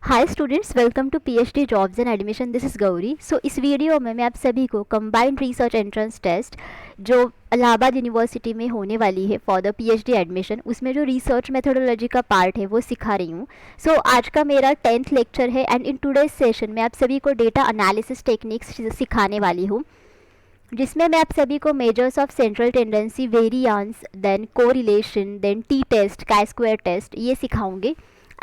Hi students, welcome to PhD jobs and admission. This is Gauri. So इस video में मैं आप सभी को कंबाइंड रिसर्च एंट्रेंस टेस्ट जो इलाहाबाद यूनिवर्सिटी में होने वाली है फॉर द पीएचडी एडमिशन, उसमें जो रिसर्च मेथोडोलॉजी का पार्ट है वो सिखा रही हूँ। सो आज का मेरा 10th लेक्चर है एंड इन टुडेज सेशन में आप सभी को डेटा एनालिसिस टेक्निक्स सिखाने वाली हूँ, जिसमें मैं आप सभी को measures of central tendency, variance, then correlation, then T test, chi square test ये सिखाऊंगी।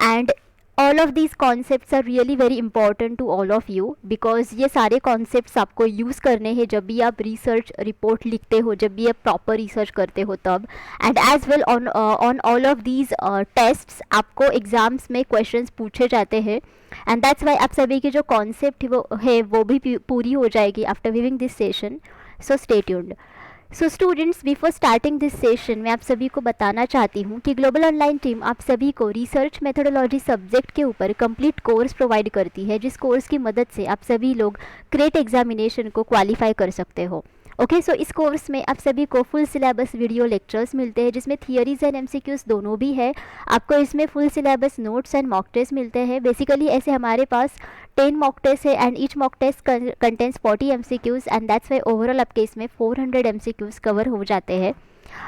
And all of these concepts are really very important to all of you, because ये सारे कॉन्सेप्ट्स आपको यूज़ करने हैं जब भी आप रिसर्च रिपोर्ट लिखते हो, जब भी आप प्रॉपर रिसर्च करते हो तब। And as well on all of these tests आपको एग्जाम्स में क्वेश्चंस पूछे जाते हैं, एंड दैट्स वाई आप सभी की जो कॉन्सेप्ट वो भी पूरी हो जाएगी after viewing this session. So stay tuned. So students, before starting this session मैं आप सभी को बताना चाहती हूँ कि ग्लोबल ऑनलाइन टीम आप सभी को रिसर्च मेथोडोलॉजी सब्जेक्ट के ऊपर कंप्लीट कोर्स प्रोवाइड करती है, जिस कोर्स की मदद से आप सभी लोग क्रेट एग्जामिनेशन को क्वालिफाई कर सकते हो। ओके, सो इस कोर्स में आप सभी को फुल सिलेबस वीडियो लेक्चर्स मिलते हैं, जिसमें थियरीज एंड एमसीक्यूज दोनों भी है। आपको इसमें full syllabus notes and mock test मिलते हैं। बेसिकली ऐसे हमारे पास 10 मॉक टेस्ट है and each mock test contents 40 MCQs, and that's why overall आपके इसमें 400 एमसीक्यूज कवर हो जाते हैं।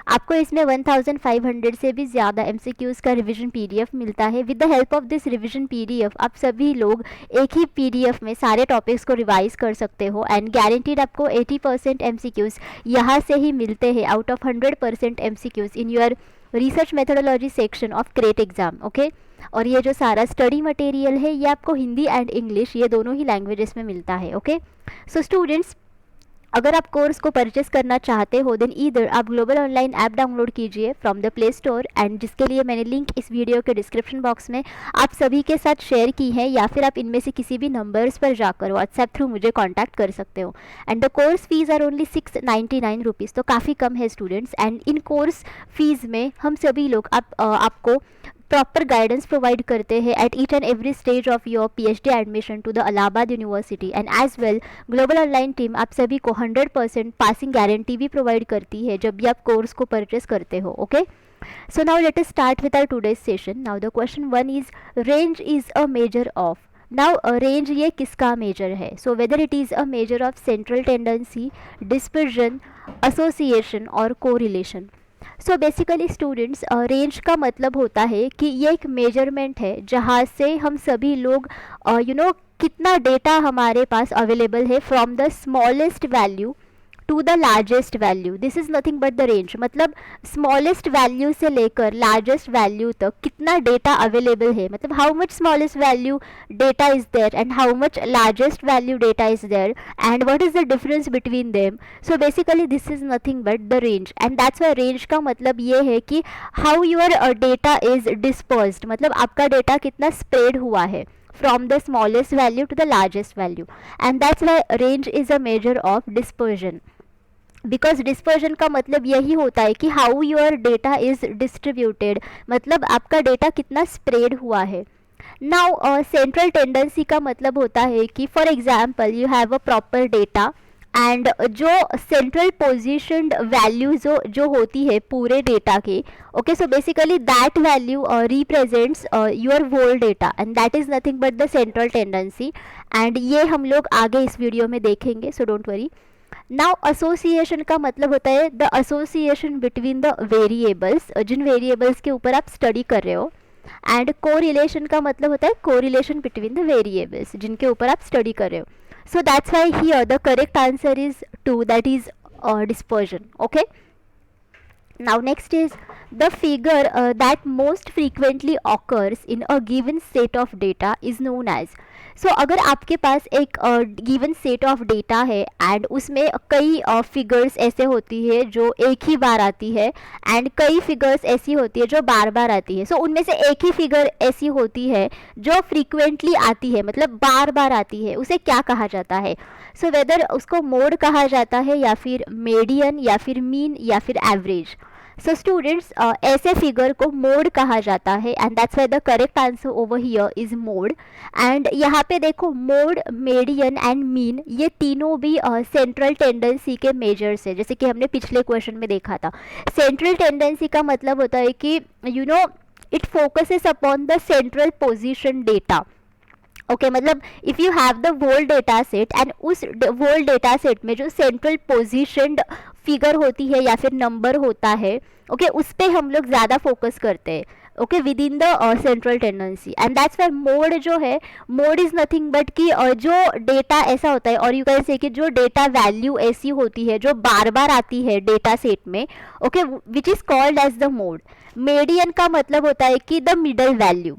आपको इसमें 1500 से भी ज़्यादा एमसीक्यूज़ का रिवीजन पीडीएफ मिलता है। With the help of this revision PDF आप सभी लोग एक ही पीडीएफ में सारे टॉपिक्स को रिवाइज कर सकते हो, एंड गारंटीड आपको 80% एमसीक्यूज़ यहाँ से ही मिलते हैं out of 100% MCQs in your research methodology section of crate exam. Okay, और ये जो सारा स्टडी मटेरियल है ये आपको हिंदी एंड इंग्लिश ये दोनों ही लैंग्वेजेस में मिलता है। ओके, सो स्टूडेंट्स, अगर आप कोर्स को परचेस करना चाहते हो देन ईदर आप ग्लोबल ऑनलाइन ऐप डाउनलोड कीजिए from the play store, and जिसके लिए मैंने लिंक इस वीडियो के डिस्क्रिप्शन बॉक्स में आप सभी के साथ शेयर की है, या फिर आप इनमें से किसी भी नंबर्स पर जाकर व्हाट्सएप थ्रू मुझे कॉन्टैक्ट कर सकते हो। And the course fees are only 699 rupees, तो काफ़ी कम है students. And in course fees में हम सभी लोग आपको प्रॉपर गाइडेंस प्रोवाइड करते हैं at each and every stage of your PhD admission to the Allahabad university, and as well global online team आप सभी को 100% पासिंग गारंटी भी प्रोवाइड करती है जब भी आप कोर्स को परचेस करते हो। Okay, so now let us start with our today's session. Now the question 1 is range is a measure of. Now range ये किसका मेजर है? So whether it is a measure of central tendency, dispersion, association और correlation. So basically students, range का मतलब होता है कि ये एक मेजरमेंट है जहाँ से हम सभी लोग कितना डेटा हमारे पास अवेलेबल है from the smallest value to the largest value. This is nothing but the range. मतलब स्मॉलेस्ट वैल्यू से लेकर लार्जेस्ट वैल्यू तक कितना डेटा अवेलेबल है, मतलब how much smallest value data is there and how much largest value data is there, and what is the difference between them. So basically this is nothing but the range, and that's why range का मतलब ये है कि how your data is dispersed, मतलब आपका data कितना spread हुआ है from the smallest value to the largest value, and that's why range is a measure of dispersion, because dispersion का मतलब यही होता है कि how your data is distributed, मतलब आपका डेटा कितना स्प्रेड हुआ है। नाउ सेंट्रल टेंडेंसी का मतलब होता है कि for example you have a proper data, and जो सेंट्रल पोजिशनड वैल्यू जो होती है पूरे डेटा के, okay, so basically that value represents your whole data, and that is nothing but the central tendency, and ये हम लोग आगे इस वीडियो में देखेंगे, so don't worry. Now association का मतलब होता है the association between the variables, जिन वेरिएबल्स के ऊपर आप स्टडी कर रहे हो, एंड कोरिलेशन का मतलब होता है कोरिलेशन बिटवीन द वेरिएबल्स जिनके ऊपर आप स्टडी कर रहे हो। So that's why here the correct answer is 2, that is dispersion. Okay, now next is the figure that most frequently occurs in a given set of data is known as। सो अगर आपके पास एक given set of data है and उसमें कई figures ऐसे होती है जो एक ही बार आती है, एंड कई फिगर्स ऐसी होती है जो बार बार आती है। सो उनमें से एक ही फिगर ऐसी होती है जो फ्रीक्वेंटली आती है, मतलब बार बार आती है, उसे क्या कहा जाता है? सो वेदर उसको मोड कहा जाता है, या फिर मीडियन, या फिर मीन, या फिर एवरेज। सो स्टूडेंट्स, ऐसे फिगर को मोड कहा जाता है, and that's why the correct answer over here is mode. And यहाँ पे देखो मोड, मीडियन एंड मीन ये तीनों भी सेंट्रल टेंडेंसी के मेजर्स है, जैसे कि हमने पिछले क्वेश्चन में देखा था। सेंट्रल टेंडेंसी का मतलब होता है कि it focuses upon the central position data, okay मतलब if you have the whole data set and उस होल डेटा सेट में जो सेंट्रल पोजीशनड फिगर होती है या फिर नंबर होता है, ओके उस पे हम लोग ज़्यादा फोकस करते हैं, okay with in the central tendency. And that's Y mode जो है, मोड इज़ नथिंग बट कि जो डेटा ऐसा होता है, और यू कैन से कि जो डेटा वैल्यू ऐसी होती है जो बार बार आती है डेटा सेट में, okay which is called as the mode. Median का मतलब होता है कि the middle value.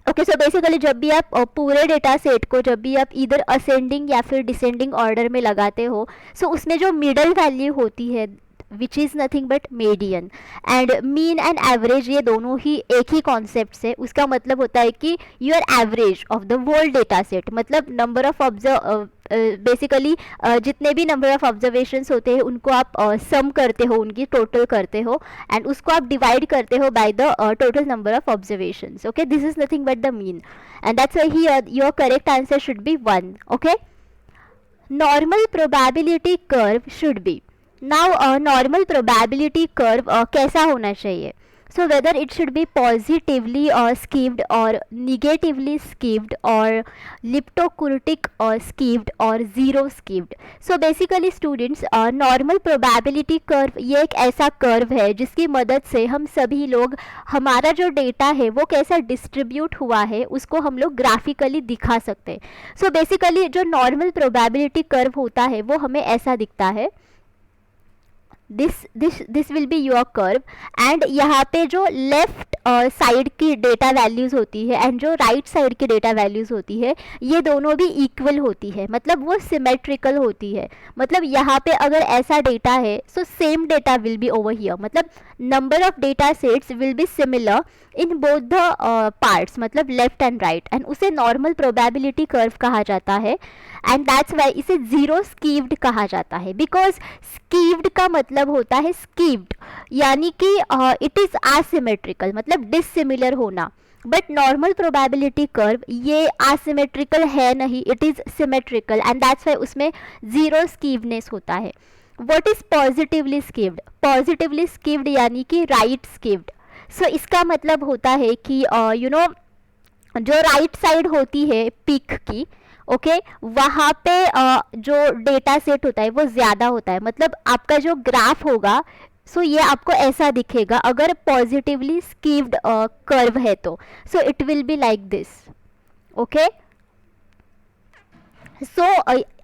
Okay so basically जब भी आप पूरे डेटा सेट को जब भी आप इधर असेंडिंग या फिर डिसेंडिंग ऑर्डर में लगाते हो, सो उसमें जो मिडल वैल्यू होती है which is nothing but median. And mean and average ये दोनों ही एक ही कॉन्सेप्ट से, उसका मतलब होता है कि your average of the whole data set, मतलब नंबर ऑफ बेसिकली जितने भी नंबर ऑफ ऑब्जर्वेशंस होते हैं उनको आप सम करते हो, उनकी टोटल करते हो एंड उसको आप डिवाइड करते हो by the total number of observations. Okay this is nothing but the mean and that's why here your correct answer should be 1। Okay normal probability curve should B, now normal probability curve कैसा होना चाहिए? So whether it should be positively skewed or negatively skewed or leptokurtic or skewed or zero skewed. So basically students normal probability curve ये एक ऐसा curve है जिसकी मदद से हम सभी लोग हमारा जो डेटा है वो कैसा डिस्ट्रीब्यूट हुआ है उसको हम लोग ग्राफिकली दिखा सकते हैं। सो बेसिकली जो नॉर्मल प्रोबेबिलिटी कर्व होता है वो हमें ऐसा दिखता है, this will be your curve and यहाँ पे जो लेफ्ट साइड की डेटा वैल्यूज़ होती है एंड जो राइट साइड की डेटा वैल्यूज़ होती है ये दोनों भी इक्वल होती है, मतलब वो सिमेट्रिकल होती है। मतलब यहाँ पे अगर ऐसा डेटा है so same data will be over here, मतलब number of data sets will be similar in both the parts, मतलब लेफ्ट एंड राइट, एंड उसे नॉर्मल प्रोबेबिलिटी कर्व कहा जाता है। एंड दैट्स वाई इसे जीरो स्कीव्ड कहा जाता है, बिकॉज स्कीव्ड का मतलब होता है स्कीव्ड यानी कि इट इज़ आसिमेट्रिकल, मतलब डिसिमिलर होना। बट नॉर्मल प्रोबेबिलिटी कर्व ये आसिमेट्रिकल है नहीं, it is symmetrical and that's why उसमें जीरो स्कीवनेस होता है। What is positively skewed? Positively skewed यानी कि राइट स्कीव्ड। सो इसका मतलब होता है कि यू नो जो राइट साइड होती है पीक की, ओके वहाँ पे जो डेटा सेट होता है वो ज़्यादा होता है, मतलब आपका जो ग्राफ होगा सो ये आपको ऐसा दिखेगा अगर पॉजिटिवली स्कीव्ड कर्व है तो, so it will be like this. Okay so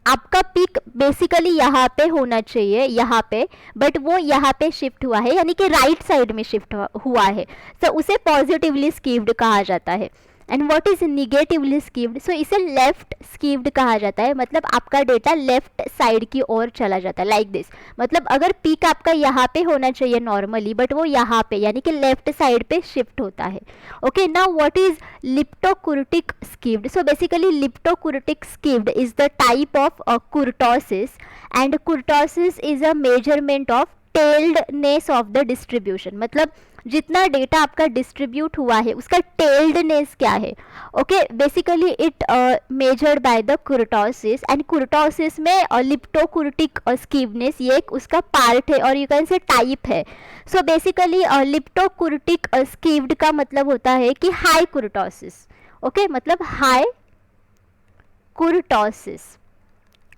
आपका पीक बेसिकली यहाँ पे होना चाहिए, यहाँ पे, बट वो यहाँ पे शिफ्ट हुआ है यानी कि राइट साइड में शिफ्ट हुआ है, तो उसे पॉजिटिवली स्कीव्ड कहा जाता है। And what is negatively skewed? So इसे लेफ्ट स्कीव्ड कहा जाता है, मतलब आपका डेटा लेफ्ट साइड की ओर चला जाता है लाइक दिस। मतलब अगर पीक आपका यहाँ पे होना चाहिए नॉर्मली, बट वो यहाँ पे यानी कि लेफ्ट साइड पे शिफ्ट होता है। Okay now what is leptokurtic skewed? So basically leptokurtic skewed is the type of kurtosis and kurtosis is a measurement of tailedness of the distribution, मतलब जितना डेटा आपका डिस्ट्रीब्यूट हुआ है उसका टेल्डनेस क्या है। Okay basically it measured by the कुर्टोसिस and कुर्टोसिस में लिप्टोकुर्टिक स्कीवनेस ये एक उसका पार्ट है और यू कैन से टाइप है। सो बेसिकली लिप्टोकुर्टिक स्कीव्ड का मतलब होता है कि हाई कुर्टोसिस, ओके मतलब हाई कुर्टोसिस।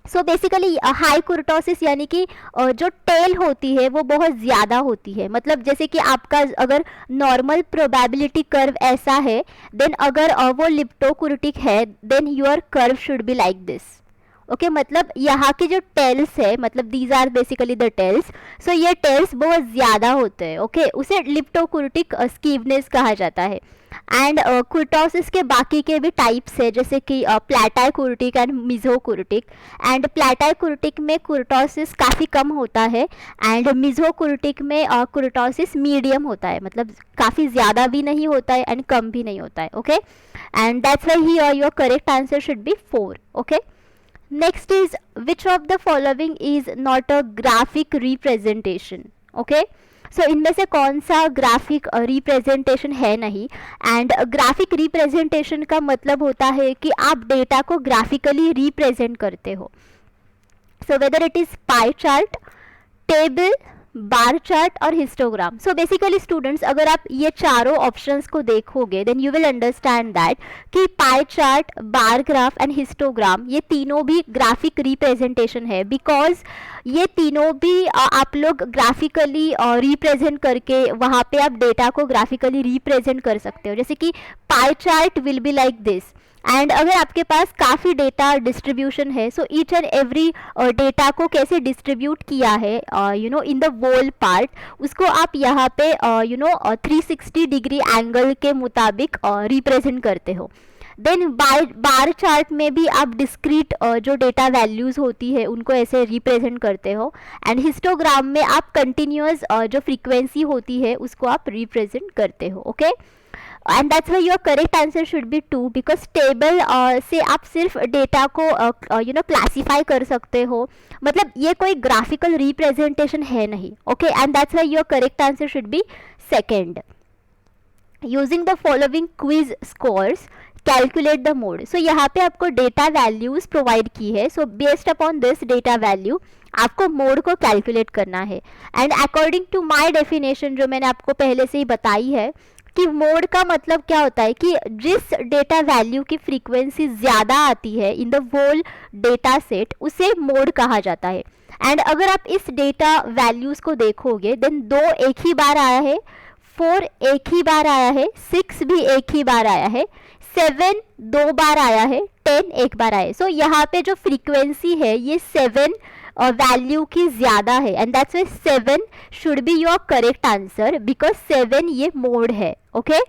सो बेसिकली हाई कुर्टोसिस यानी कि जो टेल होती है वो बहुत ज़्यादा होती है, मतलब जैसे कि आपका अगर नॉर्मल प्रोबेबिलिटी कर्व ऐसा है देन अगर वो लिप्टोकुर्टिक है then your curve should be like this. Okay मतलब यहाँ की जो टेल्स है, मतलब these are basically the tails, so ये टेल्स बहुत ज़्यादा होते हैं, ओके उसे लिप्टोकुर्टिक स्कीवनेस कहा जाता है। एंड कुर्टोसिस के बाकी के भी टाइप्स है जैसे कि प्लेटाइकुर्टिक एंड मिजोकुर्टिक। एंड प्लेटाइकुर्टिक में कुर्टोसिस काफ़ी कम होता है एंड मिजोकुर्टिक में कुर्टोसिस मीडियम होता है, मतलब काफ़ी ज़्यादा भी नहीं होता है एंड कम भी नहीं होता है। Okay and that's why here your correct answer should be 4। Okay next is which of the following is not a graphic representation? Okay so इनमें से कौन सा ग्राफिक रिप्रेजेंटेशन है नहीं? एंड ग्राफिक रिप्रेजेंटेशन का मतलब होता है कि आप डेटा को ग्राफिकली रिप्रेजेंट करते हो। So whether it is pie chart, table, bar chart और हिस्टोग्राम। सो बेसिकली स्टूडेंट्स, अगर आप ये चारों ऑप्शंस को देखोगे then you will understand that कि pie chart, bar graph and histogram ये तीनों भी ग्राफिक रिप्रेजेंटेशन है, बिकॉज ये तीनों भी आप लोग ग्राफिकली रिप्रेजेंट करके वहाँ पे आप डेटा को ग्राफिकली रिप्रेजेंट कर सकते हो। जैसे कि pie chart will be like this, and अगर आपके पास काफ़ी डेटा डिस्ट्रीब्यूशन है, so each and every data को कैसे डिस्ट्रीब्यूट किया है इन द वोल पार्ट, उसको आप यहाँ पे 360 डिग्री एंगल के मुताबिक रिप्रेजेंट करते हो। देन बार चार्ट में भी आप डिस्क्रीट जो डेटा वैल्यूज़ होती है उनको ऐसे रिप्रेजेंट करते हो, एंड हिस्टोग्राम में आप कंटिन्यूअस जो फ्रीक्वेंसी होती है उसको आप रिप्रेजेंट करते हो। Okay, and that's why your correct answer should B 2, because table से आप सिर्फ डेटा को क्लासीफाई कर सकते हो, मतलब ये कोई ग्राफिकल रिप्रेजेंटेशन है नहीं। Okay, and that's why your correct answer should be second. Using the following quiz scores calculate the mode. So यहाँ पे आपको डेटा वैल्यूज प्रोवाइड की है, so based upon this data value आपको मोड को calculate करना है। And according to my definition जो मैंने आपको पहले से ही बताई है कि मोड का मतलब क्या होता है कि जिस डेटा वैल्यू की फ्रीक्वेंसी ज़्यादा आती है in the whole data set उसे मोड कहा जाता है। एंड अगर आप इस डेटा वैल्यूज़ को देखोगे देन 2 एक ही बार आया है, 4 एक ही बार आया है, 6 भी एक ही बार आया है, 7 2 बार आया है, 10 एक बार आया है। सो यहाँ पे जो फ्रीक्वेंसी है ये 7 वैल्यू की ज़्यादा है, and that's why 7 should be your correct answer, because 7 ये मोड है। Okay,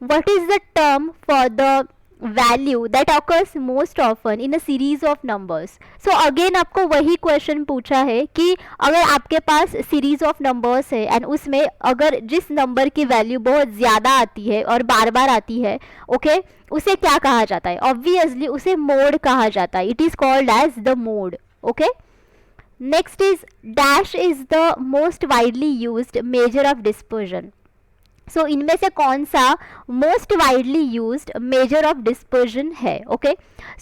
what is the term for the value that occurs most often in a series of numbers. So again आपको वही question पूछा है कि अगर आपके पास सीरीज ऑफ नंबर्स है एंड उसमें अगर जिस नंबर की वैल्यू बहुत ज़्यादा आती है और बार बार आती है, ओके, उसे क्या कहा जाता है? ऑब्वियसली उसे मोड कहा जाता है। It is called as the mode. Okay, next is dash is the most widely used measure of dispersion. सो इनमें से कौन सा most widely used measure of dispersion है? Okay,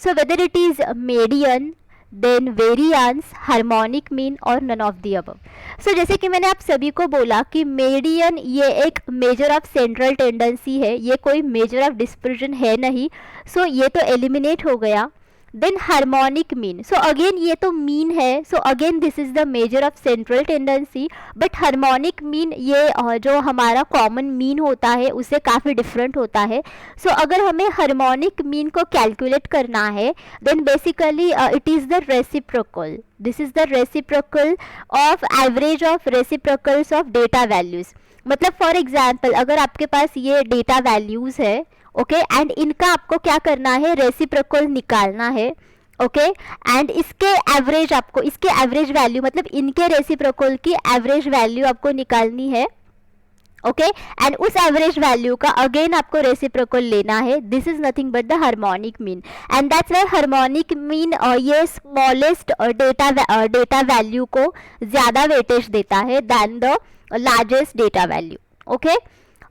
so whether it is median, then variance, harmonic mean और none of the above. सो जैसे कि मैंने आप सभी को बोला कि मीडियन ये एक मेजर ऑफ सेंट्रल टेंडेंसी है, ये कोई मेजर ऑफ डिस्पर्जन है नहीं, सो ये तो एलिमिनेट हो गया। Then harmonic mean, so again ये तो मीन है, so again this is the measure of central tendency, but harmonic mean ये जो हमारा कॉमन मीन होता है उससे काफ़ी डिफरेंट होता है। सो अगर हमें हार्मोनिक मीन को कैलकुलेट करना है then basically it is the reciprocal, this is the reciprocal of average of reciprocals of data values. मतलब फॉर एग्जाम्पल अगर आपके पास ये डेटा वैल्यूज़ है, ओके, एंड इनका आपको क्या करना है? रेसिप्रोकल निकालना है। ओके, एंड इसके एवरेज आपको, इसके एवरेज वैल्यू मतलब इनके रेसिप्रोकल की एवरेज वैल्यू आपको निकालनी है। ओके, एंड उस एवरेज वैल्यू का अगेन आपको रेसिप्रोकल लेना है। This is nothing but the harmonic mean, and that's why harmonic mean ये स्मॉलेस्ट डेटा वैल्यू को ज़्यादा वेटेज देता है than the largest data value. Okay,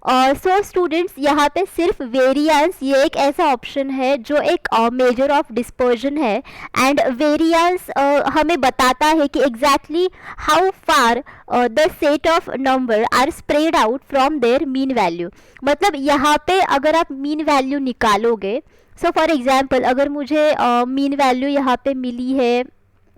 so students यहाँ पे सिर्फ वेरिएंस ये एक ऐसा ऑप्शन है जो एक मेजर ऑफ डिस्पर्जन है, एंड वेरिएंस हमें बताता है कि exactly how far the set of number are spread out from their mean value. मतलब यहाँ पे अगर आप मीन वैल्यू निकालोगे, सो फॉर एग्जांपल अगर मुझे मीन वैल्यू यहाँ पे मिली है,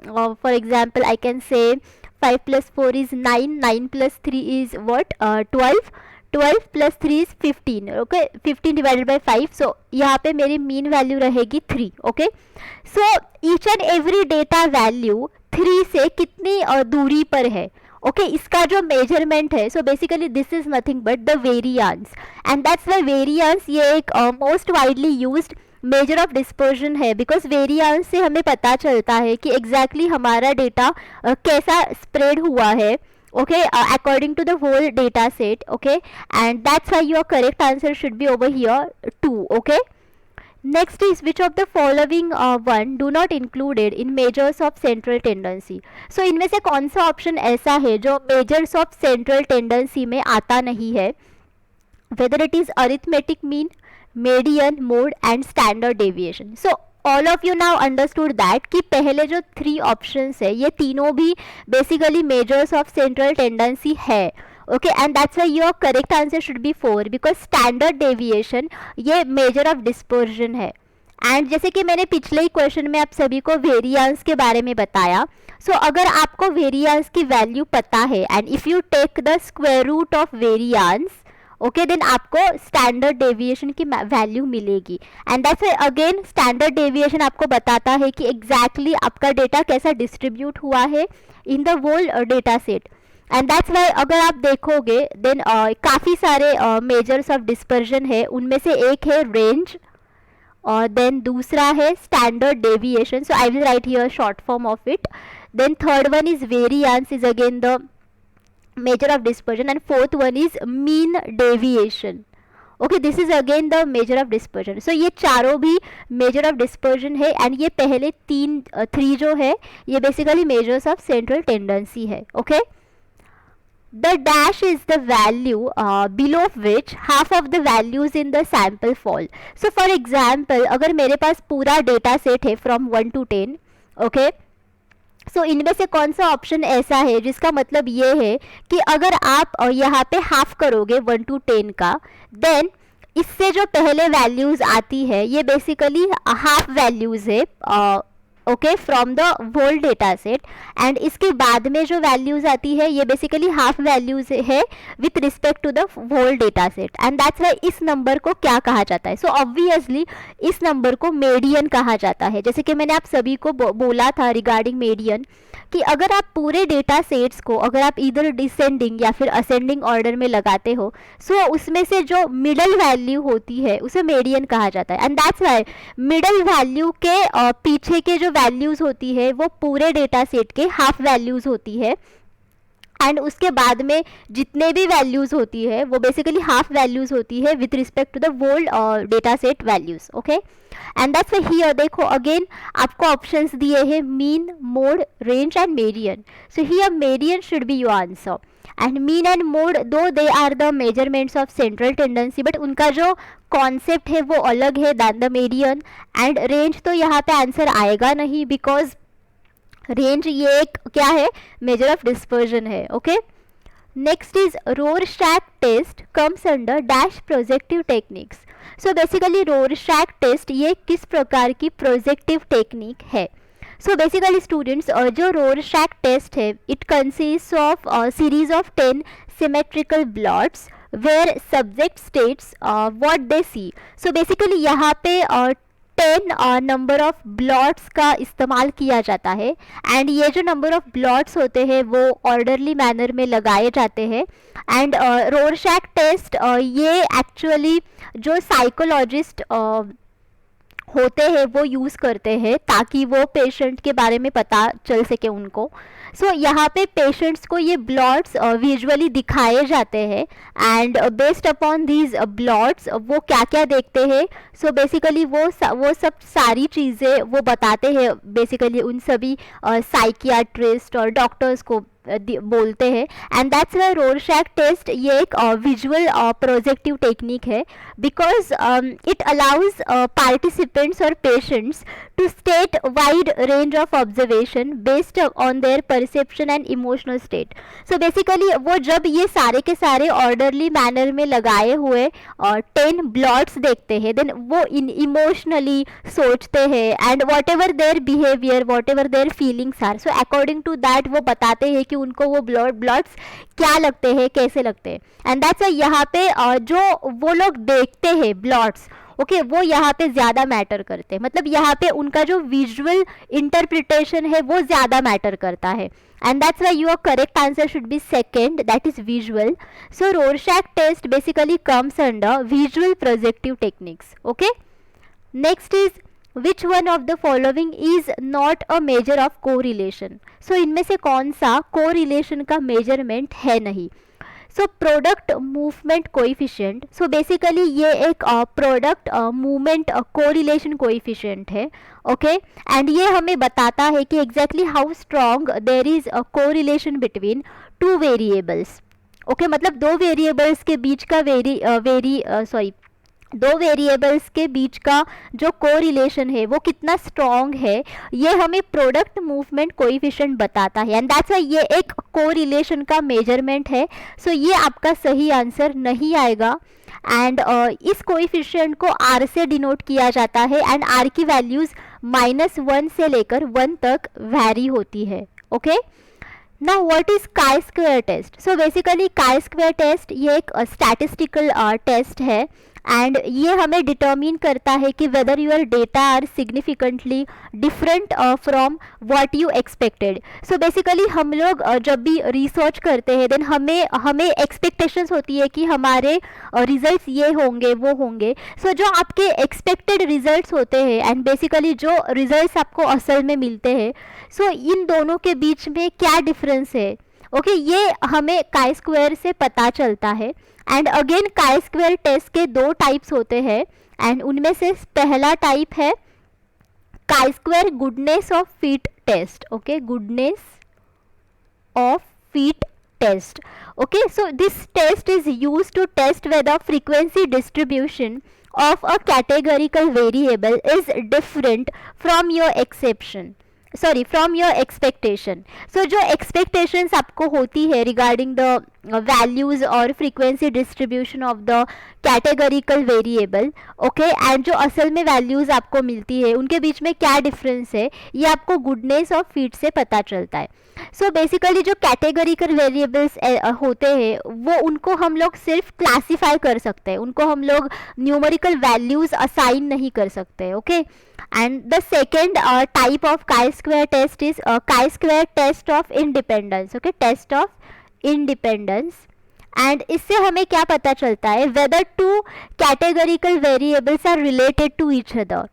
for example I can say 5 + 4 is 9, 9 + 3 is what 12, 12 + 3 is 15। Okay, 15 divided by 5, सो यहाँ पे मेरी मीन वैल्यू रहेगी 3। Okay, so each and every data value 3 से कितनी दूरी पर है? ओके, इसका जो मेजरमेंट है, सो basically this is nothing but the variance, and that's why variance ये एक most widely used measure of dispersion है, बिकॉज वेरिएंस से हमें पता चलता है कि एग्जैक्टली हमारा डेटा कैसा स्प्रेड हुआ है। Okay, according to the whole data set. Okay, and that's why your correct answer should be over here 2. Okay, next is which of the following one do not included in measures of central tendency. So इनमें से कौन सा option ऐसा है जो measures of central tendency में आता नहीं है? Whether it is arithmetic mean, median, mode and standard deviation. So all of you now understood that कि पहले जो 3 ऑप्शंस है ये तीनों भी basically measures of central tendency है. Okay, and that's why your correct answer should be 4 because standard deviation ये measure of dispersion है. एंड जैसे कि मैंने पिछले ही क्वेश्चन में आप सभी को वेरिएंस के बारे में बताया, सो अगर आपको वेरिएंस की वैल्यू पता है and if you take the square root of variance, okay, then आपको स्टैंडर्ड डेविएशन की वैल्यू मिलेगी. And that's again standard deviation आपको बताता है कि एग्जैक्टली आपका डेटा कैसा डिस्ट्रीब्यूट हुआ है in the whole data set. And that's why अगर आप देखोगे देन काफ़ी सारे मेजर्स ऑफ डिस्पर्जन है. उनमें से एक है रेंज और देन दूसरा है standard deviation. So I will write here short form of it. Then third one is variance is again the measure of dispersion and fourth one is mean deviation. Okay, this is again the measure of dispersion. So ये चारों भी measure of dispersion है and ये पहले 3 जो है ये basically measures of central tendency है. Okay, the dash is the value below which half of the values in the sample fall. So for example अगर मेरे पास पूरा data set है from 1 to 10, okay, सो इनमें से कौन सा ऑप्शन ऐसा है जिसका मतलब ये है कि अगर आप यहाँ पे हाफ करोगे 1 to 10 का, देन इससे जो पहले वैल्यूज़ आती है ये बेसिकली हाफ वैल्यूज़ है okay from the whole data set. And इसके बाद में जो वैल्यूज़ आती है ये बेसिकली हाफ वैल्यूज़ है with respect to the whole data set. And that's why इस नंबर को क्या कहा जाता है? सो ऑब्वियसली इस नंबर को मीडियन कहा जाता है. जैसे कि मैंने आप सभी को बोला था रिगार्डिंग मीडियन कि अगर आप पूरे डेटा सेट्स को अगर आप इधर डिसेंडिंग या फिर असेंडिंग ऑर्डर में लगाते हो, सो उसमें से जो मिडल वैल्यू होती है उसे मीडियन कहा जाता है. And that's Y middle value के पीछे के जो वैल्यूज़ होती है वो पूरे डेटा सेट के हाफ वैल्यूज़ होती है. एंड उसके बाद में जितने भी वैल्यूज़ होती है वो बेसिकली हाफ वैल्यूज़ होती है with respect to the whole data set values. Okay, and that's why here देखो अगेन आपको ऑप्शंस दिए हैं mean, mode, range and median. So here median should be your answer. And mean and mode दो they are the measurements of central tendency, but उनका जो concept है वो अलग है than the median. And range तो यहाँ पे आंसर आएगा नहीं बिकॉज रेंज ये एक क्या है, मेजर ऑफ डिस्पर्जन है. Okay, next is Rorschach test comes under dash projective techniques. So basically Rorschach test ये किस प्रकार की प्रोजेक्टिव टेक्निक है? सो बेसिकली स्टूडेंट्स जो रोरशैक टेस्ट है it consist of series of 10 symmetrical blots where subject states what they see. So basically यहाँ पे 10 number of blots का इस्तेमाल किया जाता है. एंड ये जो नंबर ऑफ ब्लॉट्स होते हैं वो ऑर्डरली मैनर में लगाए जाते हैं. एंड रोरशैक टेस्ट ये एक्चुअली जो साइकोलॉजिस्ट होते हैं वो यूज़ करते हैं ताकि वो पेशेंट के बारे में पता चल सके उनको. सो यहाँ पे पेशेंट्स को ये ब्लॉट्स विजुअली दिखाए जाते हैं and based upon these blots वो क्या क्या देखते हैं. सो बेसिकली वो सब सारी चीज़ें वो बताते हैं बेसिकली उन सभी साइकियाट्रिस्ट और डॉक्टर्स को बोलते हैं. And that's why Rorschach test ये एक विजुअल प्रोजेक्टिव टेक्निक है बिकॉज इट अलाउज पार्टिसिपेंट्स और patients to state wide range of observation based on their perception and emotional state. So basically वो जब ये सारे के सारे ऑर्डरली मैनर में लगाए हुए 10 ब्लॉट्स देखते हैं देन वो इमोशनली सोचते हैं and whatever their behaviour whatever their feelings are, so according to that वो बताते हैं कि उनको वो ब्लॉट्स क्या लगते हैं, कैसे लगते हैं. एंड दैट्स यहाँ पे जो वो लोग देखते हैं ब्लॉट्स ओके वो यहाँ पे ज़्यादा मैटर करते हैं. मतलब यहाँ पे उनका जो विजुअल इंटरप्रिटेशन है वो ज़्यादा मैटर करता है. And that's why your correct answer should be second, that is visual. So Rorschach test basically comes under visual projective techniques. Okay, next is which one of the following is not a measure of correlation. So इनमें से कौन सा correlation का measurement है नहीं? So product movement coefficient. So basically ये एक product movement correlation coefficient है. ओके, एंड ये हमें बताता है कि exactly how strong there is a correlation between two variables. Okay, मतलब दो वेरिएबल्स के बीच का दो वेरिएबल्स के बीच का जो कोरिलेशन है वो कितना स्ट्रॉन्ग है, ये हमें प्रोडक्ट मूवमेंट कोएफिशिएंट बताता है, एंड दैट्स वाई ये एक कोरिलेशन का मेजरमेंट है. सो ये आपका सही आंसर नहीं आएगा. एंड इस कोएफिशिएंट को आर से डिनोट किया जाता है, एंड आर की वैल्यूज़ -1 से लेकर 1 तक वैरी होती है. Okay, now what is chi square test. So basically chi square test ये एक स्टैटिस्टिकल टेस्ट है, एंड ये हमें डिटर्मिन करता है कि whether your data are significantly different from what you expected. So basically हम लोग जब भी रिसर्च करते हैं देन हमें एक्सपेक्टेशंस होती है कि हमारे रिजल्ट्स ये होंगे वो होंगे. सो जो आपके एक्सपेक्टेड रिजल्ट्स होते हैं एंड बेसिकली जो रिजल्ट्स आपको असल में मिलते हैं, सो इन दोनों के बीच में क्या डिफरेंस है, ओके ये हमें काई स्क्वायर से पता चलता है. And again chi square test के दो टाइप्स होते हैं, एंड उनमें से पहला टाइप है chi square goodness of fit test. Okay, goodness of fit test. Okay, so this test is used to test whether frequency distribution of a categorical variable is different from your from your expectation. So जो expectations आपको होती है regarding the values और frequency distribution of the categorical variable, okay, and जो असल में values आपको मिलती है उनके बीच में क्या difference है, ये आपको goodness of fit से पता चलता है. सो बेसिकली जो कैटेगरिकल वेरिएबल्स होते हैं वो उनको हम लोग सिर्फ क्लासीफाई कर सकते हैं, उनको हम लोग न्यूमेरिकल वैल्यूज असाइन नहीं कर सकते. Okay, and the second type of chi square test is chi square test of independence. Okay, test of independence. And इससे हमें क्या पता चलता है, whether two categorical variables are related to each other.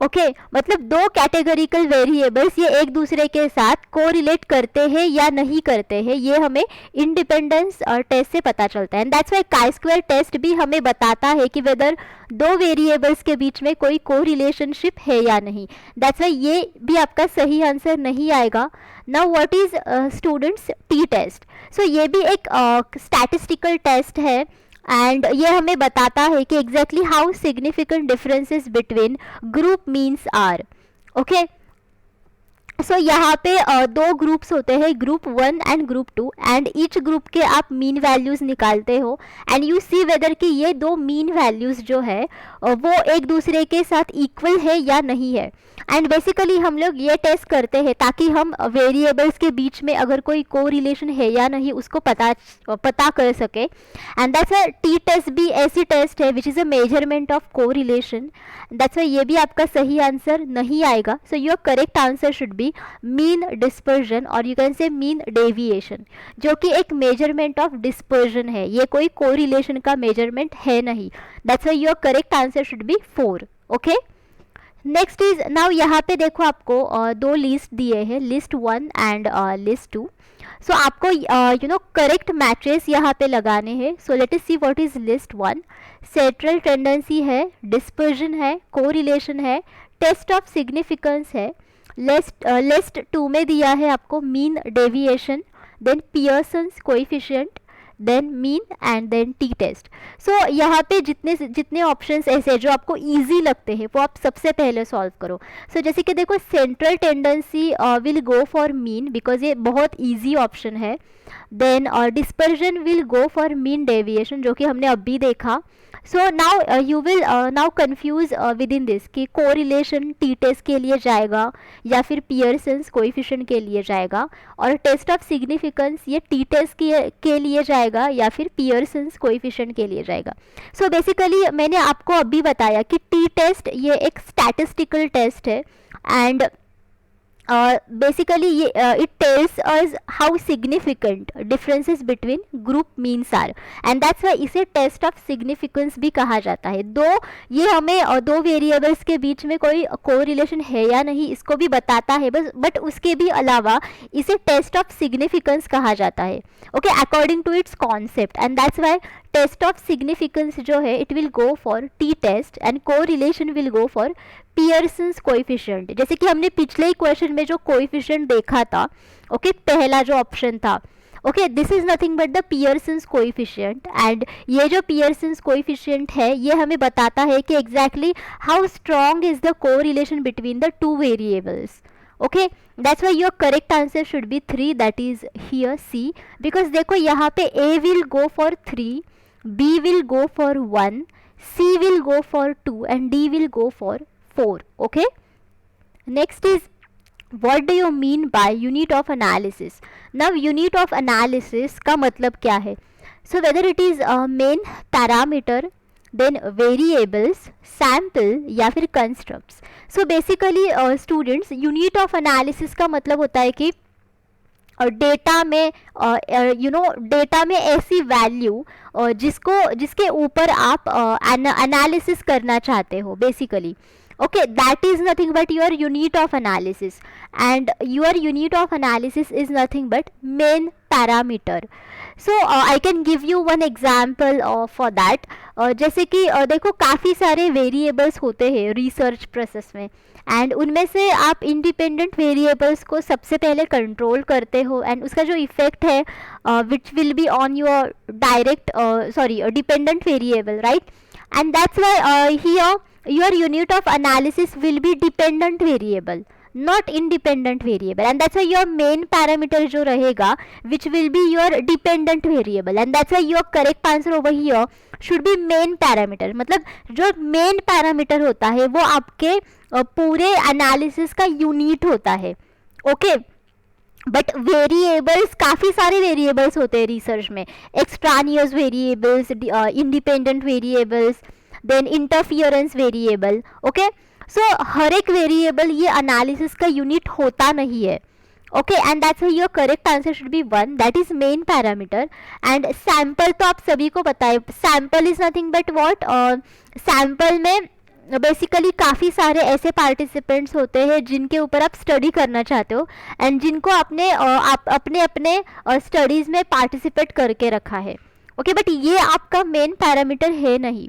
Okay, मतलब दो कैटेगरिकल वेरिएबल्स ये एक दूसरे के साथ कोरिलेट करते हैं या नहीं करते हैं, ये हमें इंडिपेंडेंस टेस्ट से पता चलता है. And that's why chi square test भी हमें बताता है कि वेदर दो वेरिएबल्स के बीच में कोई कोरिलेशनशिप है या नहीं. दैट्स वाई ये भी आपका सही आंसर नहीं आएगा. Now what is student's t test. So ये भी एक स्टैटिस्टिकल टेस्ट है, एंड ये हमें बताता है कि exactly how significant differences between group means are. Okay, so यहाँ पे दो ग्रुप्स होते हैं, group 1 and group 2, and each group के आप मीन वैल्यूज़ निकालते हो एंड यू सी वेदर कि ये दो मीन वैल्यूज़ जो है वो एक दूसरे के साथ इक्वल है या नहीं है. एंड बेसिकली हम लोग ये टेस्ट करते हैं ताकि हम वेरिएबल्स के बीच में अगर कोई कोरिलेशन है या नहीं उसको पता कर सके. And that's why t test भी ऐसी टेस्ट है which is a measurement of correlation. That's why ये भी आपका सही आंसर नहीं आएगा. So your correct answer should be mean dispersion और you can say mean deviation, जो कि एक मेजरमेंट ऑफ डिस्पर्जन है, ये कोई कोरिलेशन का मेजरमेंट है नहीं. That's why your correct answer should be 4. Okay, next is now यहाँ पे देखो आपको दो लिस्ट दिए हैं, लिस्ट 1 एंड लिस्ट 2. सो आपको यू नो करेक्ट मैचेस यहाँ पे लगाने हैं. So let us see what is list 1. Central tendency है, डिस्पर्जन है, कोरिलेशन है, टेस्ट ऑफ सिग्निफिकेंस है. लिस्ट 2 में दिया है आपको mean deviation, then Pearson's coefficient, then mean and then T test. So यहाँ पे जितने ऑप्शंस ऐसे जो आपको इजी लगते हैं वो आप सबसे पहले सॉल्व करो. सो जैसे कि देखो central tendency will go for mean because ये बहुत इजी ऑप्शन है. Then dispersion will go for mean deviation जो कि हमने अभी देखा. So now you will now confuse with in this कि कोरिलेशन टी टेस्ट के लिए जाएगा या फिर पियर्सन्स कोएफिशिएंट के लिए जाएगा, और टेस्ट ऑफ सिग्निफिकेंस ये टी टेस्ट के लिए जाएगा या फिर पियर्सन्स कोएफिशिएंट के लिए जाएगा. सो बेसिकली मैंने आपको अभी बताया कि टी टेस्ट ये एक स्टैटिस्टिकल टेस्ट है, and basically it tells us how significant differences between group means are, and that's why इसे टेस्ट ऑफ सिग्निफिकेंस भी कहा जाता है. ये हमें दो वेरिएबल्स के बीच में कोई कोरिलेशन है या नहीं इसको भी बताता है, बट उसके भी अलावा इसे टेस्ट ऑफ सिग्निफिकेंस कहा जाता है. Okay, according to its concept, and that's why test of significance जो है it will go for t test and correlation will go for Pearson's coefficient. जैसे कि हमने पिछले ही क्वेश्चन में जो कोएफिशिएंट देखा था, ओके, पहला जो ऑप्शन था okay, this is nothing but the Pearson's coefficient, and ये जो पियर्सन्स कोएफिशिएंट है ये हमें बताता है कि exactly how strong is the correlation between the two variables. Okay, that's why your correct answer should be 3, that is here C. Because देखो यहाँ पे A will go for 3, B will go for 1, C will go for 2 and D will go for 4. Okay, next is what do you mean by unit of analysis. Now unit of analysis का मतलब क्या है? So whether it is main parameter, then variables, sample या फिर constructs. So basically students, unit of analysis का मतलब होता है कि डेटा में डेटा में ऐसी वैल्यू जिसके ऊपर आप एनालिसिस करना चाहते हो basically. Okay, that is nothing but your unit of analysis, and your unit of analysis is nothing but main parameter. So I can give you one example for that. जैसे कि देखो काफ़ी सारे वेरिएबल्स होते हैं रिसर्च प्रोसेस में, and उनमें से आप इंडिपेंडेंट वेरिएबल्स को सबसे पहले कंट्रोल करते हो, एंड उसका जो इफेक्ट है which will be on your dependent variable, right? And that's why here your unit of analysis will be dependent variable, not independent variable, and that's why your main parameter जो रहेगा which will be your dependent variable, and that's why your correct answer over here should be main parameter. मतलब जो main parameter होता है वो आपके पूरे analysis का unit होता है. ओके, बट वेरिएबल्स, काफ़ी सारे वेरिएबल्स होते हैं रिसर्च में, extraneous variables, independent variables, then interference variable. Okay, so हर एक वेरिएबल ये एनालिसिस का यूनिट होता नहीं है. Okay, and that's your correct answer should be 1, that is main parameter. And sample तो आप सभी को पता है, sample is nothing but what, sample में बेसिकली काफ़ी सारे ऐसे पार्टिसिपेंट्स होते हैं जिनके ऊपर आप स्टडी करना चाहते हो, एंड जिनको अपने अपने स्टडीज़ में पार्टिसिपेट करके रखा है. ओके, बट ये आपका मेन पैरामीटर है नहीं.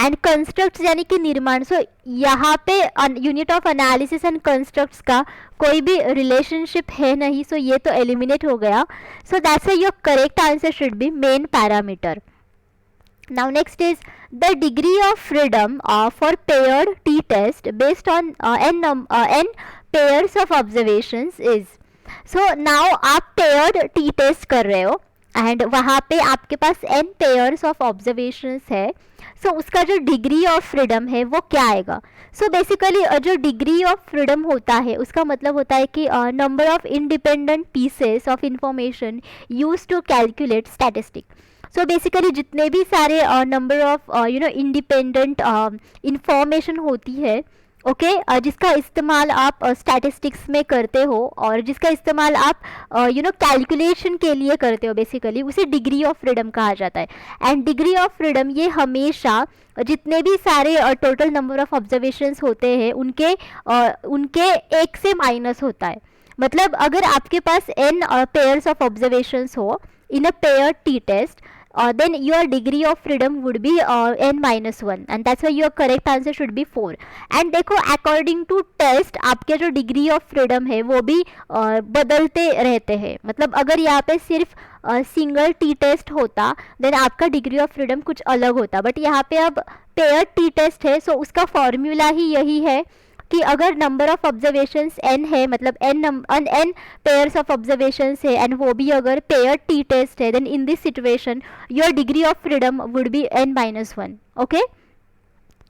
एंड कंस्ट्रक्ट्स यानी कि निर्माण. सो यहाँ पे unit of analysis and constructs का कोई भी रिलेशनशिप है नहीं, सो ये तो एलिमिनेट हो गया. So that's your correct answer should B main parameter. Now next is the degree of freedom for paired t-test based on n pairs of observations is. So now आप paired t-test कर रहे हो, and वहाँ पे आपके पास n pairs of observations है. सो उसका जो डिग्री ऑफ फ्रीडम है वो क्या आएगा? सो बेसिकली जो डिग्री ऑफ फ्रीडम होता है उसका मतलब होता है कि number of independent pieces of information use to calculate statistic. So basically जितने भी सारे नंबर ऑफ इंडिपेंडेंट इंफॉर्मेशन होती है, ओके, जिसका इस्तेमाल आप स्टैटिस्टिक्स में करते हो और जिसका इस्तेमाल आप कैलकुलेशन के लिए करते हो, बेसिकली उसे डिग्री ऑफ फ्रीडम कहा जाता है. एंड डिग्री ऑफ फ्रीडम ये हमेशा जितने भी सारे टोटल नंबर ऑफ ऑब्जर्वेशंस होते हैं उनके एक से माइनस होता है. मतलब अगर आपके पास n पेयर्स ऑफ ऑब्जर्वेशंस हो in a paired t-test, then your degree of freedom would be n-1, and that's why your correct answer should be 4. and देखो according to test आपके जो degree of freedom है वो भी बदलते रहते हैं. मतलब अगर यहाँ पे सिर्फ सिंगल टी टेस्ट होता देन आपका डिग्री ऑफ फ्रीडम कुछ अलग होता, बट यहाँ पे अब पेयर टी टेस्ट है. सो उसका फॉर्मूला ही यही है कि अगर नंबर ऑफ ऑब्जर्वेशंस n है, मतलब n पेयर्स ऑफ ऑब्जर्वेशंस है, एंड वो भी अगर पेयर टी टेस्ट है, then in this situation your degree of freedom would be n-1. Okay,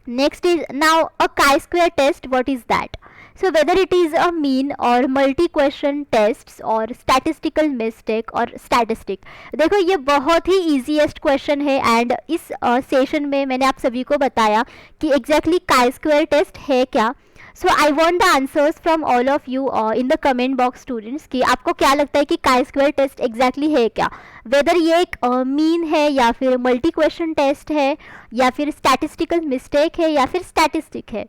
next is now a chi-square test. What is that? So whether it is a mean or multi-question tests or statistical mistake or statistic. देखो ये बहुत ही easiest question है, and इस session में मैंने आप सभी को बताया कि exactly chi-square test है क्या. So I want the answers from all of you in the comment box students कि आपको क्या लगता है कि chi-square test exactly है क्या. Whether ये एक mean है या फिर multi-question test है या फिर statistical mistake है या फिर statistic है.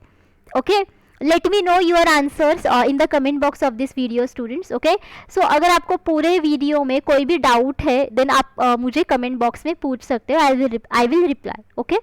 Okay? Let me know your answers in the comment box of this video students. Okay, so अगर आपको पूरे वीडियो में कोई भी डाउट है देन आप मुझे कमेंट बॉक्स में पूछ सकते हो. I will reply. Okay.